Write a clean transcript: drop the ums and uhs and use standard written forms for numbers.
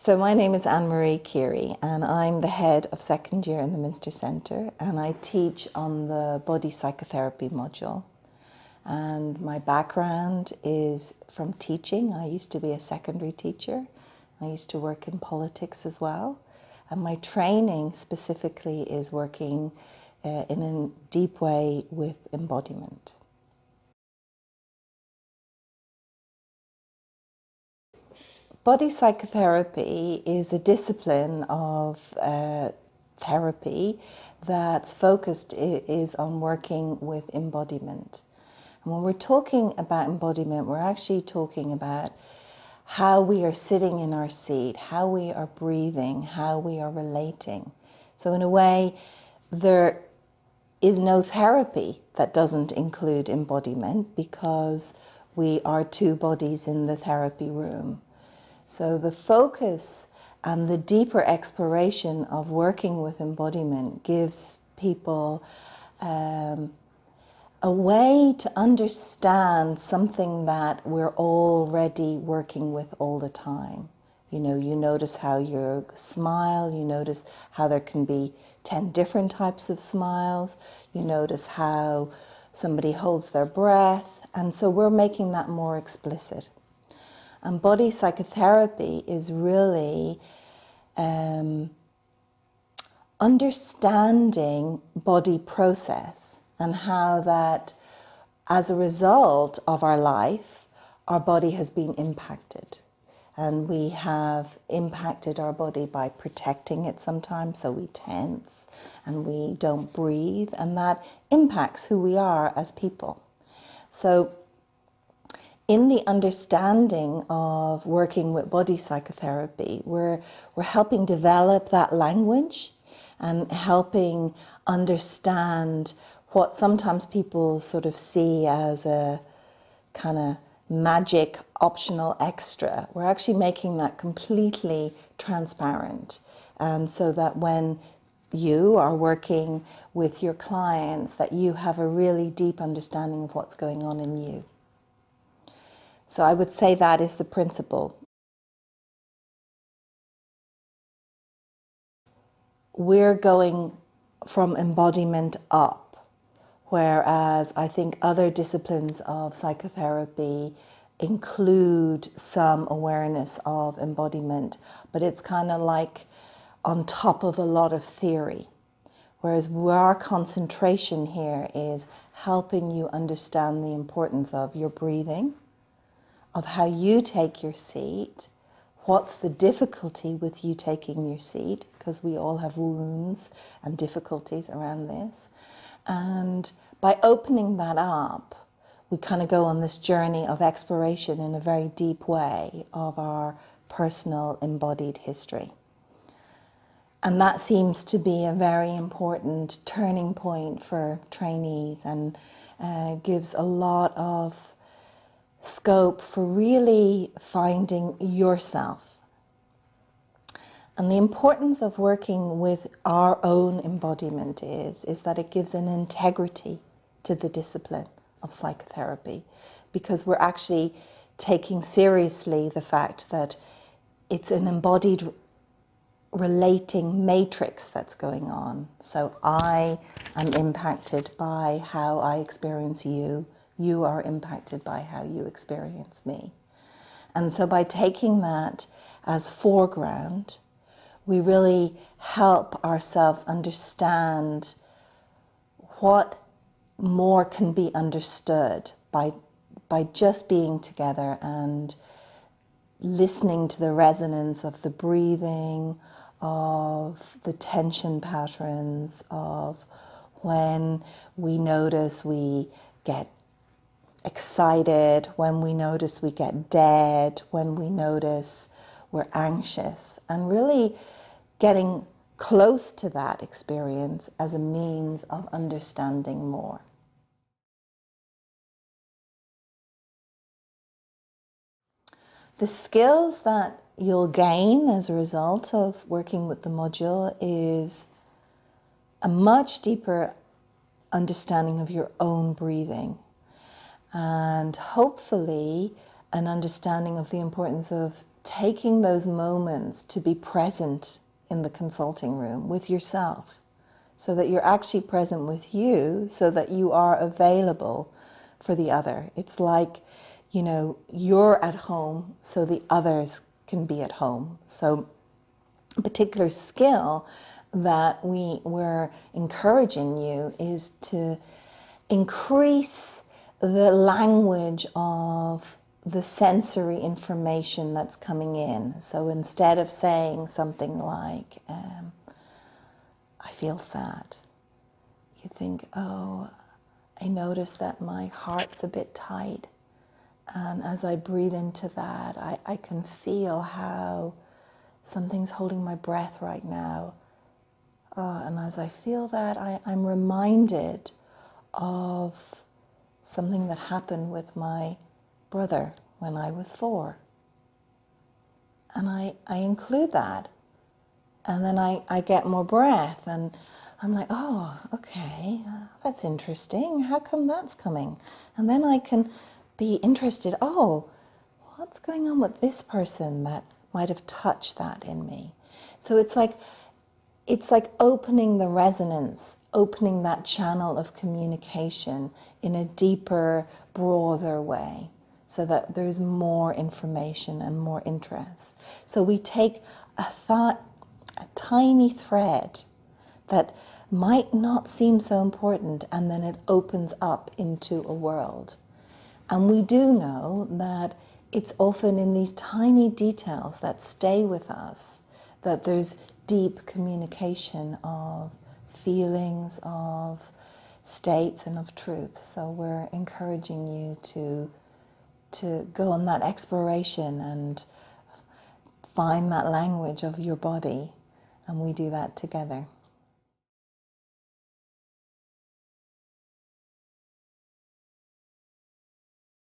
So my name is Anne-Marie Keary and I'm the head of second year in the Minster Centre, and I teach on the body psychotherapy module. And my background is from teaching. I used to be a secondary teacher. I used to work in politics as well. And my training specifically is working in a deep way with embodiment. Body psychotherapy is a discipline of therapy that's focused is on working with embodiment. And when we're talking about embodiment, we're actually talking about how we are sitting in our seat, how we are breathing, how we are relating. So in a way, there is no therapy that doesn't include embodiment, because we are two bodies in the therapy room. So the focus and the deeper exploration of working with embodiment gives people a way to understand something that we're already working with all the time. You know, you notice how you smile, you notice how there can be 10 different types of smiles, you notice how somebody holds their breath, and so we're making that more explicit. And body psychotherapy is really understanding body process and how that, as a result of our life, our body has been impacted. And we have impacted our body by protecting it sometimes, so we tense and we don't breathe, and that impacts who we are as people. So in the understanding of working with body psychotherapy, we're helping develop that language and helping understand what sometimes people sort of see as a kind of magic optional extra. We're actually making that completely transparent, and so that when you are working with your clients, that you have a really deep understanding of what's going on in you. So I would say that is the principle. We're going from embodiment up, whereas I think other disciplines of psychotherapy include some awareness of embodiment, but it's kind of like on top of a lot of theory. Whereas our concentration here is helping you understand the importance of your breathing, of how you take your seat, what's the difficulty with you taking your seat, because we all have wounds and difficulties around this. And by opening that up, we kind of go on this journey of exploration in a very deep way of our personal embodied history. And that seems to be a very important turning point for trainees, and gives a lot of scope for really finding yourself. And the importance of working with our own embodiment is that it gives an integrity to the discipline of psychotherapy, because we're actually taking seriously the fact that it's an embodied relating matrix that's going on. So I am impacted by how I experience you. You are impacted by how you experience me. And so by taking that as foreground, we really help ourselves understand what more can be understood by just being together and listening to the resonance of the breathing, of the tension patterns, of when we notice we get excited, when we notice we get dead, when we notice we're anxious, and really getting close to that experience as a means of understanding more. The skills that you'll gain as a result of working with the module is a much deeper understanding of your own breathing, and hopefully an understanding of the importance of taking those moments to be present in the consulting room with yourself, so that you're actually present with you, so that you are available for the other. It's like, you know, you're at home so the others can be at home. So a particular skill that we're encouraging you is to increase the language of the sensory information that's coming in. So instead of saying something like, I feel sad, you think, oh, I notice that my heart's a bit tight. And as I breathe into that, I can feel how something's holding my breath right now. And as I feel that, I'm reminded of something that happened with my brother when I was 4. And I include that. And then I get more breath, and I'm like, oh, okay, that's interesting. How come that's coming? And then I can be interested, oh, what's going on with this person that might have touched that in me? So it's like opening the resonance, opening that channel of communication in a deeper, broader way, so that there's more information and more interest. So we take a tiny thread that might not seem so important, and then it opens up into a world. And we do know that it's often in these tiny details that stay with us that there's deep communication of feelings, of states, and of truth. So we're encouraging you to go on that exploration and find that language of your body, and we do that together.